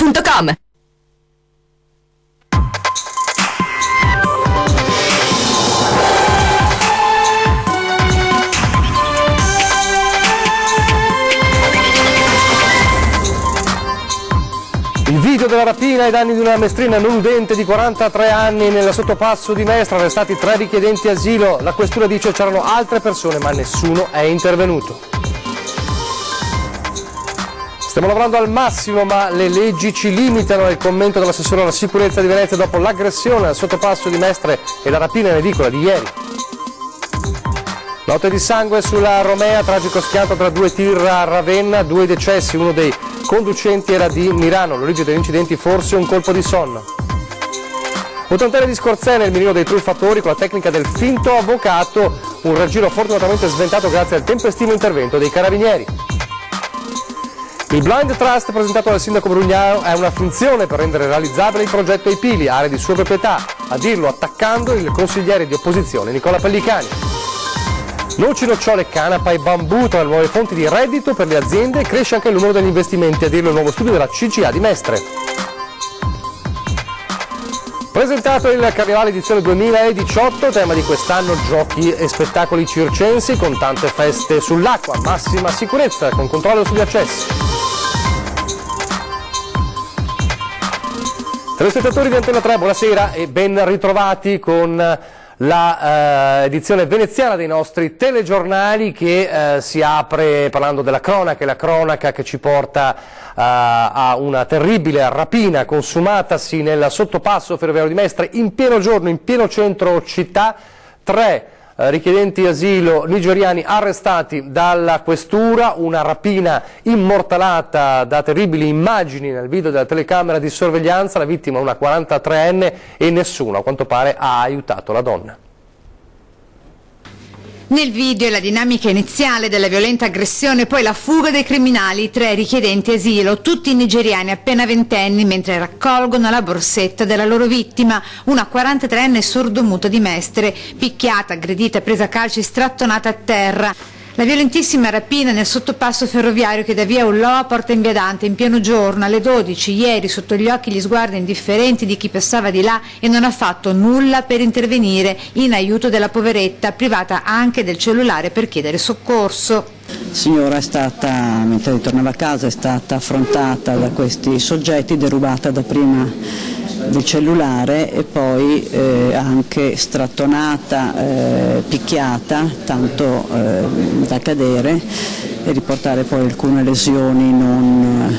www.radioticino.com. Il video della rapina ai danni di una maestrina non udente di 43 anni nel sottopasso di Mestre, arrestati 3 richiedenti asilo. La questura dice che c'erano altre persone ma nessuno è intervenuto. Stiamo lavorando al massimo ma le leggi ci limitano, è il commento dell'assessore alla sicurezza di Venezia dopo l'aggressione al sottopasso di Mestre e la rapina in edicola di ieri. Notte di sangue sulla Romea, tragico schianto tra 2 tir a Ravenna, 2 decessi, uno dei conducenti era di Mirano, l'origine degli incidenti forse un colpo di sonno. 80 di Scorzene, il mirino dei truffatori con la tecnica del finto avvocato, un raggiro fortunatamente sventato grazie al tempestivo intervento dei carabinieri. Il Blind Trust presentato dal sindaco Brugnano è una finzione per rendere realizzabile il progetto ai Pili, area di sua proprietà, a dirlo attaccando il consigliere di opposizione Nicola Pellicani. Noci, nocciole, canapa e bambù tra le nuove fonti di reddito per le aziende, cresce anche il numero degli investimenti, a dirlo il nuovo studio della CGA di Mestre. Presentato il Carnevale edizione 2018, tema di quest'anno giochi e spettacoli circensi con tante feste sull'acqua, massima sicurezza con controllo sugli accessi. Telespettatori di Antena 3, buonasera e ben ritrovati con la edizione veneziana dei nostri telegiornali che si apre parlando della cronaca, e la cronaca che ci porta a una terribile rapina consumatasi nel sottopasso ferroviario di Mestre in pieno giorno, in pieno centro città. 3 richiedenti asilo nigeriani arrestati dalla questura, una rapina immortalata da terribili immagini nel video della telecamera di sorveglianza, la vittima una 43enne e nessuno a quanto pare ha aiutato la donna. Nel video la dinamica iniziale della violenta aggressione, poi la fuga dei criminali, 3 richiedenti asilo, tutti nigeriani appena ventenni, mentre raccolgono la borsetta della loro vittima, una 43enne sordomuta di Mestre, picchiata, aggredita, presa a calci, strattonata a terra. La violentissima rapina nel sottopasso ferroviario che da via Ulloa porta in via Dante in pieno giorno alle 12 ieri, sotto gli occhi gli sguardi indifferenti di chi passava di là e non ha fatto nulla per intervenire in aiuto della poveretta, privata anche del cellulare per chiedere soccorso. La signora è stata, mentre ritornava a casa, è stata affrontata da questi soggetti, derubata dapprima del cellulare e poi anche strattonata, picchiata, tanto da cadere e riportare poi alcune lesioni non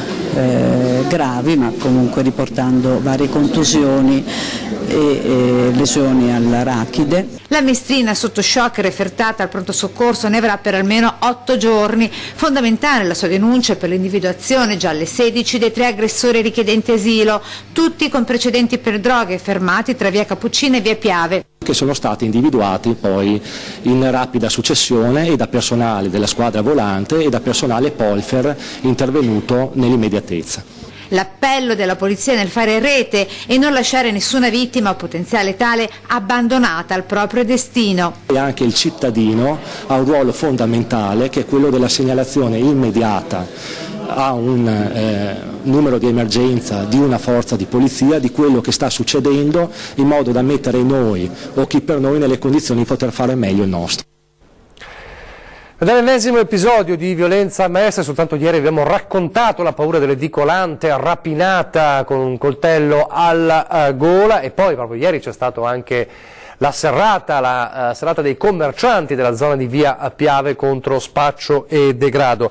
gravi, ma comunque riportando varie contusioni e lesioni all'arachide. La maestrina sotto shock refertata al pronto soccorso ne avrà per almeno 8 giorni. Fondamentale la sua denuncia per l'individuazione già alle 16 dei 3 aggressori richiedenti asilo, tutti con precedenti per droghe, fermati tra via Cappuccina e via Piave, che sono stati individuati poi in rapida successione e da personale della squadra volante e da personale Polfer intervenuto nell'immediatezza. L'appello della polizia nel fare rete e non lasciare nessuna vittima o potenziale tale abbandonata al proprio destino. E anche il cittadino ha un ruolo fondamentale, che è quello della segnalazione immediata a un numero di emergenza di una forza di polizia di quello che sta succedendo, in modo da mettere noi o chi per noi nelle condizioni di poter fare meglio il nostro. Ed è l'ennesimo episodio di violenza a Mestre, soltanto ieri abbiamo raccontato la paura dell'edicolante rapinata con un coltello alla gola e poi proprio ieri c'è stato anche la serrata dei commercianti della zona di via Piave contro spaccio e degrado.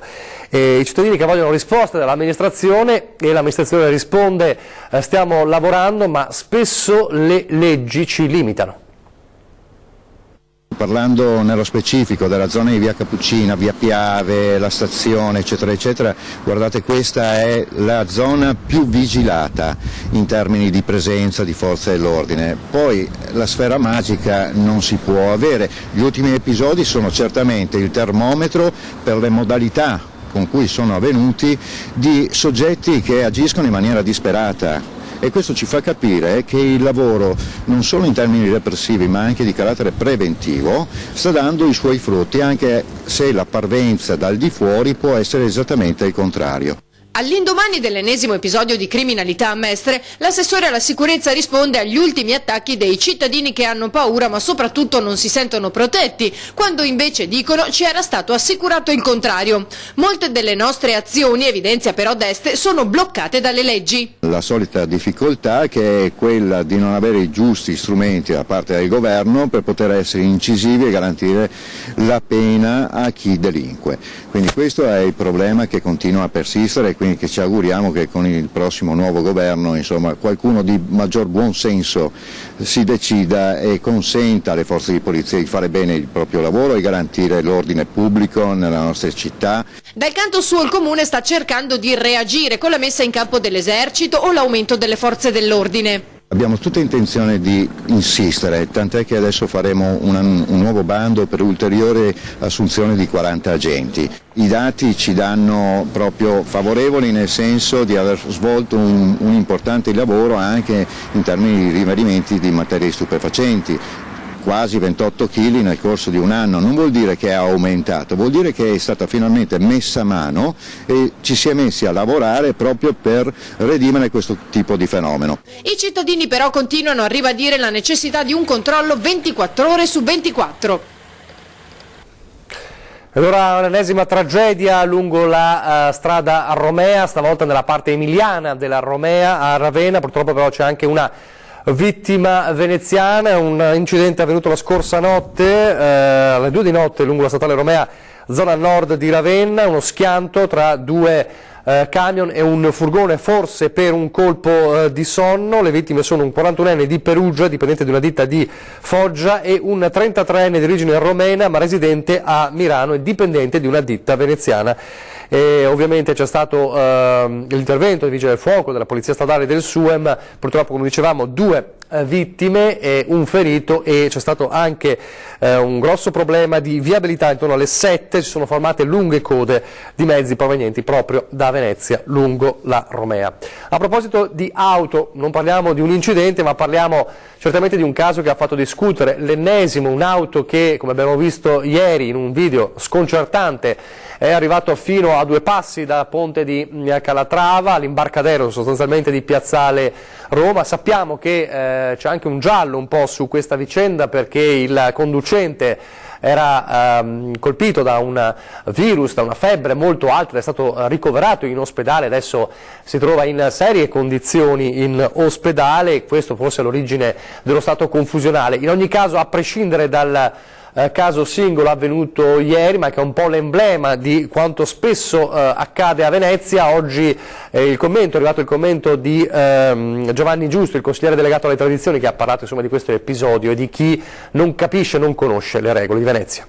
I cittadini che vogliono risposte dall'amministrazione e l'amministrazione risponde stiamo lavorando ma spesso le leggi ci limitano. Parlando nello specifico della zona di via Cappuccina, via Piave, la stazione eccetera eccetera, guardate, questa è la zona più vigilata in termini di presenza di forze dell'ordine. Poi la sfera magica non si può avere, gli ultimi episodi sono certamente il termometro per le modalità con cui sono avvenuti di soggetti che agiscono in maniera disperata. E questo ci fa capire che il lavoro, non solo in termini repressivi ma anche di carattere preventivo, sta dando i suoi frutti, anche se la parvenza dal di fuori può essere esattamente il contrario. All'indomani dell'ennesimo episodio di criminalità a Mestre, l'assessore alla sicurezza risponde agli ultimi attacchi dei cittadini che hanno paura ma soprattutto non si sentono protetti, quando invece dicono ci era stato assicurato il contrario. Molte delle nostre azioni, evidenzia però D'Este, sono bloccate dalle leggi. La solita difficoltà che è quella di non avere i giusti strumenti da parte del governo per poter essere incisivi e garantire la pena a chi delinque. Quindi questo è il problema che continua a persistere e quindi che ci auguriamo che con il prossimo nuovo governo qualcuno di maggior buon senso si decida e consenta alle forze di polizia di fare bene il proprio lavoro e garantire l'ordine pubblico nella nostra città. Dal canto suo il Comune sta cercando di reagire con la messa in campo dell'esercito o l'aumento delle forze dell'ordine. Abbiamo tutta intenzione di insistere, tant'è che adesso faremo un nuovo bando per ulteriore assunzione di 40 agenti. I dati ci danno proprio favorevoli nel senso di aver svolto un importante lavoro anche in termini di rinvenimenti di materie stupefacenti. Quasi 28 kg nel corso di un anno, non vuol dire che è aumentato, vuol dire che è stata finalmente messa a mano e ci si è messi a lavorare proprio per redimere questo tipo di fenomeno. I cittadini però continuano a ribadire la necessità di un controllo 24 ore su 24. Allora un'ennesima tragedia lungo la strada Romea, stavolta nella parte emiliana della Romea a Ravenna, purtroppo però c'è anche una vittima veneziana, un incidente avvenuto la scorsa notte, alle 2 di notte lungo la statale Romea, zona nord di Ravenna, uno schianto tra due camion e un furgone, forse per un colpo di sonno. Le vittime sono un 41enne di Perugia, dipendente di una ditta di Foggia, e un 33enne di origine romena ma residente a Milano e dipendente di una ditta veneziana. E ovviamente c'è stato l'intervento dei vigili del fuoco, della polizia stradale e del SUEM, purtroppo come dicevamo 2 vittime e un ferito, e c'è stato anche un grosso problema di viabilità. Intorno alle 7 si sono formate lunghe code di mezzi provenienti proprio da Venezia lungo la Romea. A proposito di auto, non parliamo di un incidente ma parliamo certamente di un caso che ha fatto discutere, l'ennesimo, un'auto che, come abbiamo visto ieri in un video sconcertante, è arrivato fino a 2 passi da Ponte di Calatrava, all'imbarcadero sostanzialmente di Piazzale Roma. Sappiamo che c'è anche un giallo un po' su questa vicenda, perché il conducente era colpito da un virus, da una febbre molto alta, è stato ricoverato in ospedale, adesso si trova in serie condizioni in ospedale, questo forse è l'origine dello stato confusionale. In ogni caso, a prescindere dal caso singolo avvenuto ieri, ma che è un po' l'emblema di quanto spesso accade a Venezia, oggi è arrivato il commento di Giovanni Giusto, il consigliere delegato alle tradizioni, che ha parlato insomma di questo episodio e di chi non capisce, non conosce le regole di Venezia.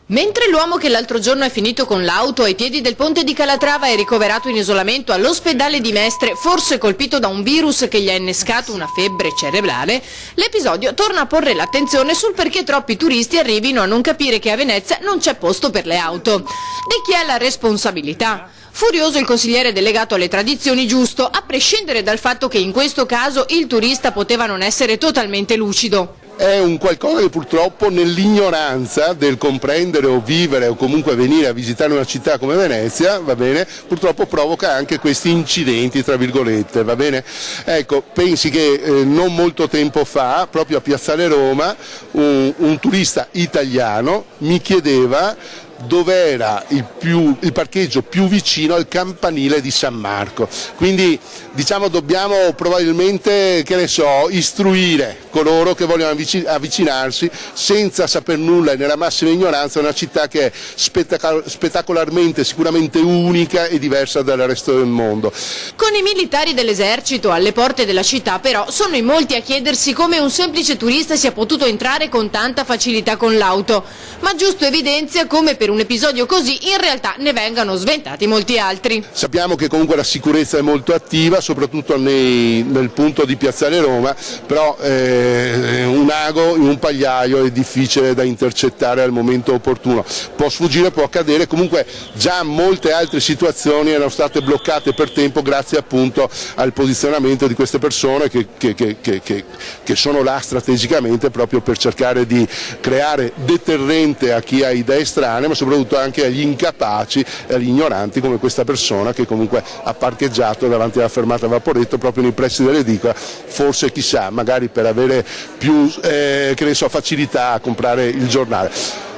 Mentre l'uomo che l'altro giorno è finito con l'auto ai piedi del ponte di Calatrava è ricoverato in isolamento all'ospedale di Mestre, forse colpito da un virus che gli ha innescato una febbre cerebrale, l'episodio torna a porre l'attenzione sul perché troppi turisti arrivino a non capire che a Venezia non c'è posto per le auto. Di chi è la responsabilità? Furioso il consigliere delegato alle tradizioni Giusto, a prescindere dal fatto che in questo caso il turista poteva non essere totalmente lucido. È un qualcosa che purtroppo nell'ignoranza del comprendere o vivere o comunque venire a visitare una città come Venezia, va bene, purtroppo provoca anche questi incidenti, tra virgolette, va bene? Ecco, pensi che non molto tempo fa, proprio a Piazzale Roma, un turista italiano mi chiedeva dove era il parcheggio più vicino al campanile di San Marco. Quindi diciamo dobbiamo probabilmente, che ne so, istruire coloro che vogliono avvicinarsi senza saper nulla e nella massima ignoranza a una città che è spettacolarmente, sicuramente unica e diversa dal resto del mondo. Con i militari dell'esercito alle porte della città però sono in molti a chiedersi come un semplice turista sia potuto entrare con tanta facilità con l'auto, ma Giusto evidenzia come per un episodio così in realtà ne vengano sventati molti altri. Sappiamo che comunque la sicurezza è molto attiva, soprattutto nel punto di Piazzale Roma, però un ago in un pagliaio è difficile da intercettare al momento opportuno. Può sfuggire, può accadere, comunque già molte altre situazioni erano state bloccate per tempo grazie appunto al posizionamento di queste persone che sono là strategicamente proprio per cercare di creare deterrente a chi ha idee strane, ma ma soprattutto anche agli incapaci e agli ignoranti come questa persona che comunque ha parcheggiato davanti alla fermata Vaporetto proprio nei pressi dell'edicola, forse chissà, magari per avere più facilità a comprare il giornale.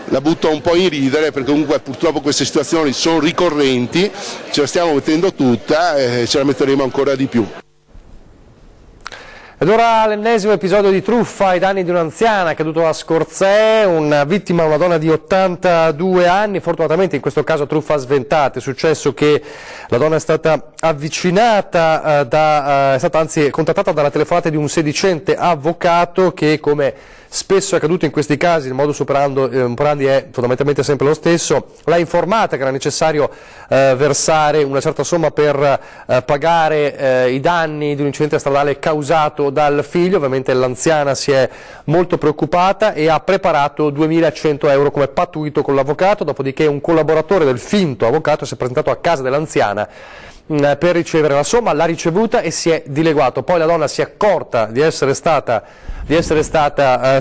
La butto un po' in ridere perché comunque purtroppo queste situazioni sono ricorrenti, ce la stiamo mettendo tutta e ce la metteremo ancora di più. Ed ora l'ennesimo episodio di truffa ai danni di un'anziana caduto a Scorzè, una vittima, una donna di 82 anni, fortunatamente in questo caso truffa sventata. È successo che la donna è stata avvicinata, è stata anzi contattata dalla telefonata di un sedicente avvocato che, come spesso è accaduto in questi casi, il modus operandi è fondamentalmente sempre lo stesso, l'ha informata che era necessario versare una certa somma per pagare i danni di un incidente stradale causato dal figlio. Ovviamente l'anziana si è molto preoccupata e ha preparato 2.100 euro come pattuito con l'avvocato, dopodiché un collaboratore del finto avvocato si è presentato a casa dell'anziana per ricevere la somma, l'ha ricevuta e si è dileguato. Poi la donna si è accorta di essere stata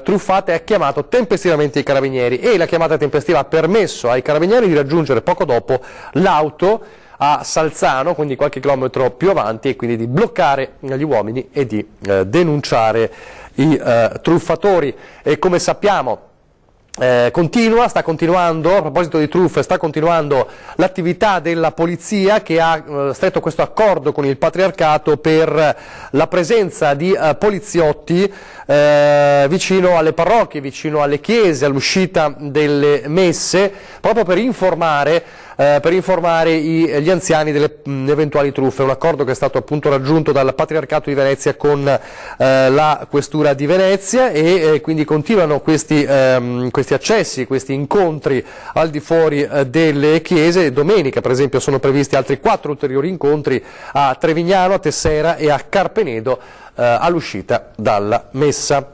truffata e ha chiamato tempestivamente i carabinieri, e la chiamata tempestiva ha permesso ai carabinieri di raggiungere poco dopo l'auto a Salzano, quindi qualche chilometro più avanti, e quindi di bloccare gli uomini e di denunciare i truffatori. E come sappiamo sta continuando, a proposito di truffe, sta continuando l'attività della polizia, che ha stretto questo accordo con il patriarcato per la presenza di poliziotti vicino alle parrocchie, vicino alle chiese, all'uscita delle messe, proprio per informare gli anziani delle eventuali truffe. Un accordo che è stato appunto raggiunto dal Patriarcato di Venezia con la Questura di Venezia, e quindi continuano questi accessi, questi incontri al di fuori delle chiese. Domenica per esempio sono previsti altri 4 ulteriori incontri a Trevignano, a Tessera e a Carpenedo all'uscita dalla messa.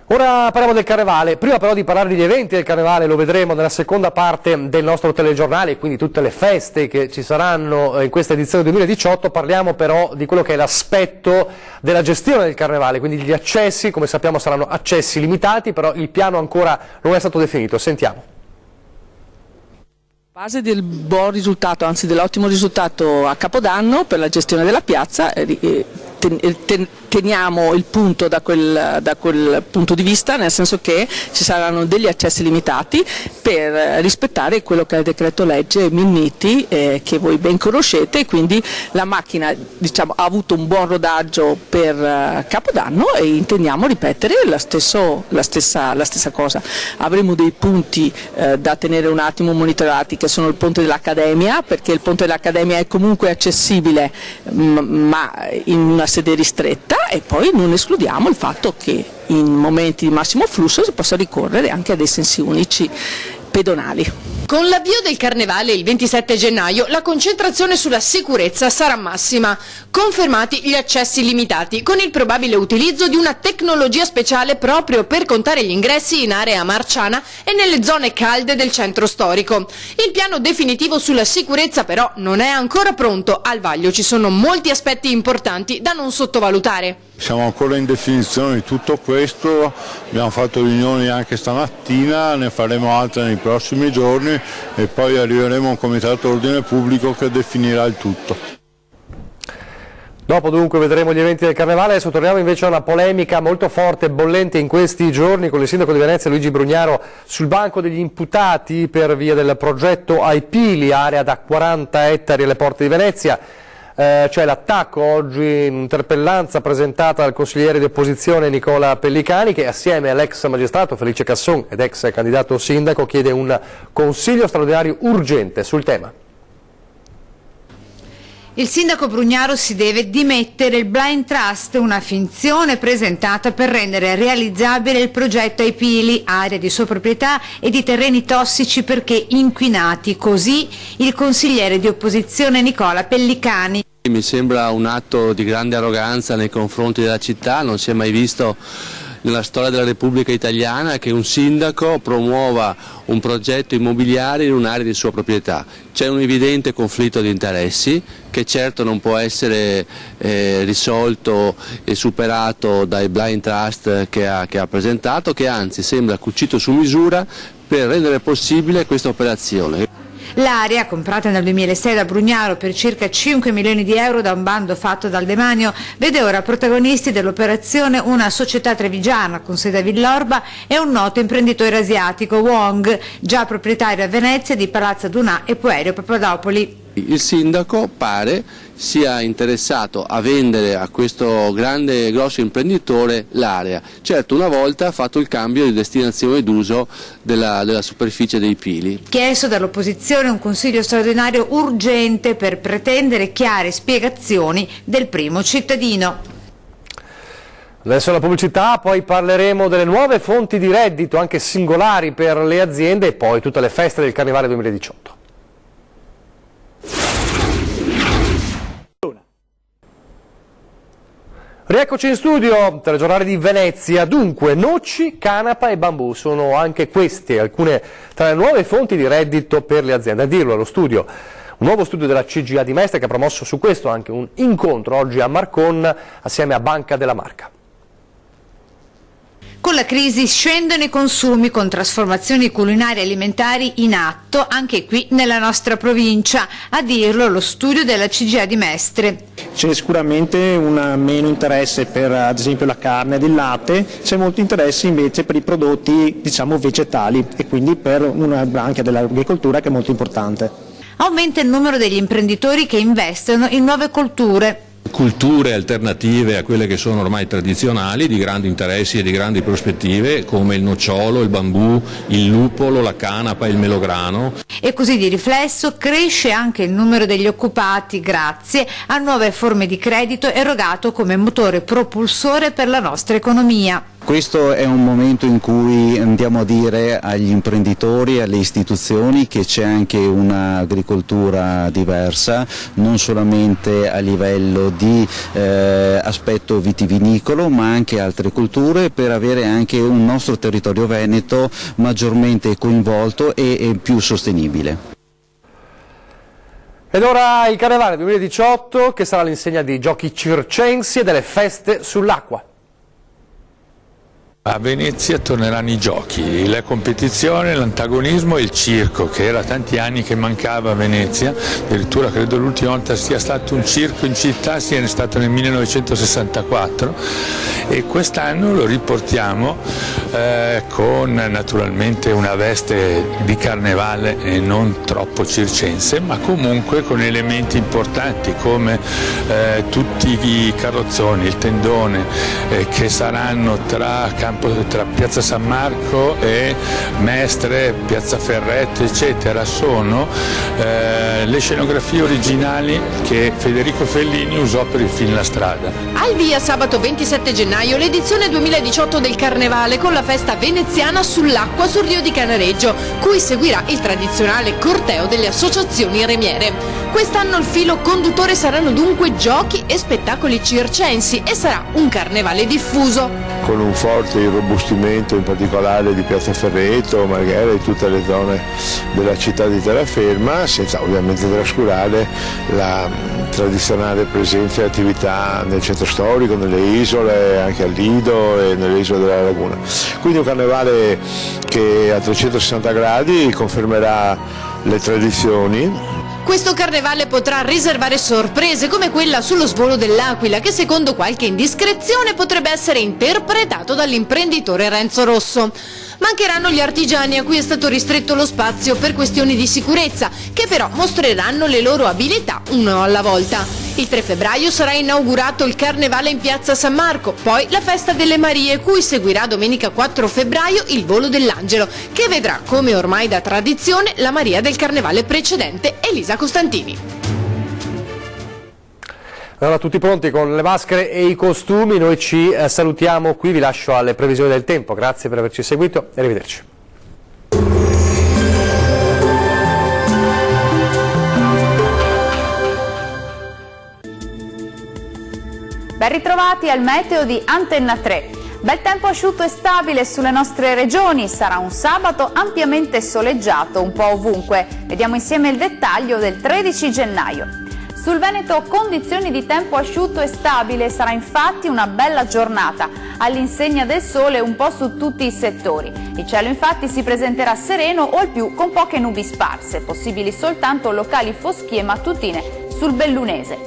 Ora parliamo del Carnevale. Prima però di parlare degli eventi del Carnevale, lo vedremo nella seconda parte del nostro telegiornale, quindi tutte le feste che ci saranno in questa edizione 2018, parliamo però di quello che è l'aspetto della gestione del Carnevale, quindi gli accessi. Come sappiamo saranno accessi limitati, però il piano ancora non è stato definito. Sentiamo. Base del buon risultato, anzi dell'ottimo risultato a Capodanno per la gestione della piazza, teniamo il punto da quel punto di vista, nel senso che ci saranno degli accessi limitati per rispettare quello che è il decreto legge Minniti, che voi ben conoscete, quindi la macchina, diciamo, ha avuto un buon rodaggio per Capodanno e intendiamo ripetere la stessa cosa. Avremo dei punti da tenere un attimo monitorati, che sono il ponte dell'Accademia, perché il ponte dell'Accademia è comunque accessibile ma in una sede ristretta, e poi non escludiamo il fatto che in momenti di massimo flusso si possa ricorrere anche a dei sensi unici pedonali. Con l'avvio del Carnevale il 27 gennaio la concentrazione sulla sicurezza sarà massima. Confermati gli accessi limitati, con il probabile utilizzo di una tecnologia speciale proprio per contare gli ingressi in area marciana e nelle zone calde del centro storico. Il piano definitivo sulla sicurezza però non è ancora pronto. Al vaglio ci sono molti aspetti importanti da non sottovalutare. Siamo ancora in definizione di tutto questo, abbiamo fatto riunioni anche stamattina, ne faremo altre nei prossimi giorni e poi arriveremo a un comitato ordine pubblico che definirà il tutto. Dopo dunque vedremo gli eventi del Carnevale. Adesso torniamo invece a una polemica molto forte e bollente in questi giorni con il sindaco di Venezia Luigi Brugnaro sul banco degli imputati per via del progetto Ai Pili, area da 40 ettari alle porte di Venezia. C'è l'attacco oggi in interpellanza presentata dal consigliere di opposizione Nicola Pellicani, che assieme all'ex magistrato Felice Casson ed ex candidato sindaco chiede un consiglio straordinario urgente sul tema. Il sindaco Brugnaro si deve dimettere. Il Blind Trust, una finzione presentata per rendere realizzabile il progetto Ai Pili, area di sua proprietà e di terreni tossici perché inquinati. Così il consigliere di opposizione Nicola Pellicani. Mi sembra un atto di grande arroganza nei confronti della città, non si è mai visto nella storia della Repubblica Italiana che un sindaco promuova un progetto immobiliare in un'area di sua proprietà. C'è un evidente conflitto di interessi che certo non può essere risolto e superato dai Blind Trust che ha presentato, che anzi sembra cucito su misura per rendere possibile questa operazione. L'area, comprata nel 2006 da Brugnaro per circa 5 milioni di euro da un bando fatto dal Demanio, vede ora protagonisti dell'operazione una società trevigiana con sede a Villorba e un noto imprenditore asiatico, Wong, già proprietario a Venezia di Palazzo Dunà e Puerio Papadopoli. Il sindaco pare sia interessato a vendere a questo grosso imprenditore l'area. Certo, una volta ha fatto il cambio di destinazione d'uso della superficie dei pili. Chiesto dall'opposizione un consiglio straordinario urgente per pretendere chiare spiegazioni del primo cittadino. Adesso la pubblicità, poi parleremo delle nuove fonti di reddito, anche singolari per le aziende, e poi tutte le feste del Carnevale 2018. Rieccoci in studio, telegiornale di Venezia. Dunque, noci, canapa e bambù sono anche queste alcune tra le nuove fonti di reddito per le aziende. A dirlo allo studio, un nuovo studio della CGA di Mestre che ha promosso su questo anche un incontro oggi a Marcon assieme a Banca della Marca. Con la crisi scendono i consumi con trasformazioni culinarie e alimentari in atto anche qui nella nostra provincia, a dirlo lo studio della CGA di Mestre. C'è sicuramente un meno interesse per ad esempio la carne ed il latte, c'è molto interesse invece per i prodotti diciamo vegetali e quindi per una branca dell'agricoltura che è molto importante. Aumenta il numero degli imprenditori che investono in nuove colture. Culture alternative a quelle che sono ormai tradizionali, di grandi interessi e di grandi prospettive, come il nocciolo, il bambù, il lupolo, la canapa e il melograno. E così di riflesso cresce anche il numero degli occupati grazie a nuove forme di credito erogato come motore propulsore per la nostra economia. Questo è un momento in cui andiamo a dire agli imprenditori e alle istituzioni che c'è anche un'agricoltura diversa, non solamente a livello di aspetto vitivinicolo ma anche altre culture, per avere anche un nostro territorio veneto maggiormente coinvolto e più sostenibile. Ed ora il Carnevale 2018 che sarà l'insegna di giochi circensi e delle feste sull'acqua. A Venezia torneranno i giochi, la competizione, l'antagonismo e il circo, che era tanti anni che mancava a Venezia, addirittura credo l'ultima volta sia stato un circo in città, sia stato nel 1964 e quest'anno lo riportiamo con naturalmente una veste di carnevale e non troppo circense, ma comunque con elementi importanti come tutti i carrozzoni, il tendone che saranno tra Piazza San Marco e Mestre, Piazza Ferretto eccetera, sono le scenografie originali che Federico Fellini usò per il film La Strada. Al via sabato 27 gennaio l'edizione 2018 del Carnevale con la festa veneziana sull'acqua sul Rio di Canareggio, cui seguirà il tradizionale corteo delle associazioni remiere. Quest'anno il filo conduttore saranno dunque giochi e spettacoli circensi e sarà un carnevale diffuso. Con un forte irrobustimento in particolare di Piazza Ferretto, Marghera e tutte le zone della città di terraferma, senza ovviamente trascurare la tradizionale presenza e attività nel centro storico, nelle isole, anche al Lido e nelle isole della Laguna. Quindi un carnevale che a 360 gradi confermerà le tradizioni. Questo carnevale potrà riservare sorprese come quella sullo svolo dell'Aquila che secondo qualche indiscrezione potrebbe essere interpretato dall'imprenditore Renzo Rosso. Mancheranno gli artigiani a cui è stato ristretto lo spazio per questioni di sicurezza, che però mostreranno le loro abilità uno alla volta. Il 3 febbraio sarà inaugurato il Carnevale in Piazza San Marco, poi la Festa delle Marie, cui seguirà domenica 4 febbraio il Volo dell'Angelo, che vedrà, come ormai da tradizione, la Maria del Carnevale precedente, Elisa Costantini. Allora, tutti pronti con le maschere e i costumi, noi ci salutiamo qui, vi lascio alle previsioni del tempo, grazie per averci seguito e arrivederci. Ben ritrovati al meteo di Antenna 3. Bel tempo asciutto e stabile sulle nostre regioni, sarà un sabato ampiamente soleggiato un po' ovunque. Vediamo insieme il dettaglio del 13 gennaio. Sul Veneto condizioni di tempo asciutto e stabile, sarà infatti una bella giornata, all'insegna del sole un po' su tutti i settori. Il cielo infatti si presenterà sereno o al più con poche nubi sparse, possibili soltanto locali foschie mattutine sul Bellunese.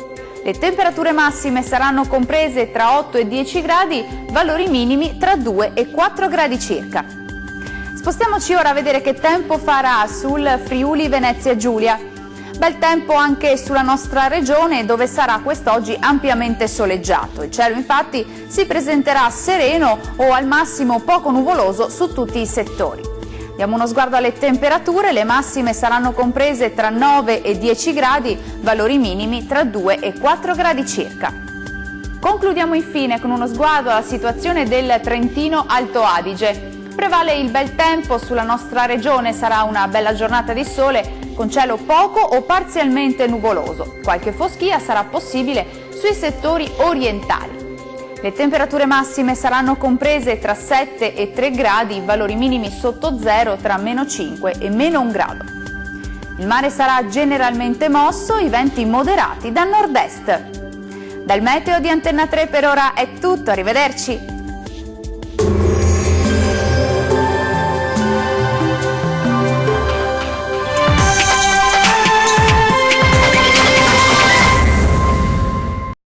Le temperature massime saranno comprese tra 8 e 10 gradi, valori minimi tra 2 e 4 gradi circa. Spostiamoci ora a vedere che tempo farà sul Friuli Venezia Giulia. Bel tempo anche sulla nostra regione, dove sarà quest'oggi ampiamente soleggiato. Il cielo infatti si presenterà sereno o al massimo poco nuvoloso su tutti i settori. Diamo uno sguardo alle temperature, le massime saranno comprese tra 9 e 10 gradi, valori minimi tra 2 e 4 gradi circa. Concludiamo infine con uno sguardo alla situazione del Trentino Alto Adige. Prevale il bel tempo sulla nostra regione, sarà una bella giornata di sole con cielo poco o parzialmente nuvoloso. Qualche foschia sarà possibile sui settori orientali. Le temperature massime saranno comprese tra 7 e 3 gradi, valori minimi sotto zero tra meno 5 e meno 1 grado. Il mare sarà generalmente mosso, i venti moderati da nord-est. Dal meteo di Antenna 3 per ora è tutto, arrivederci!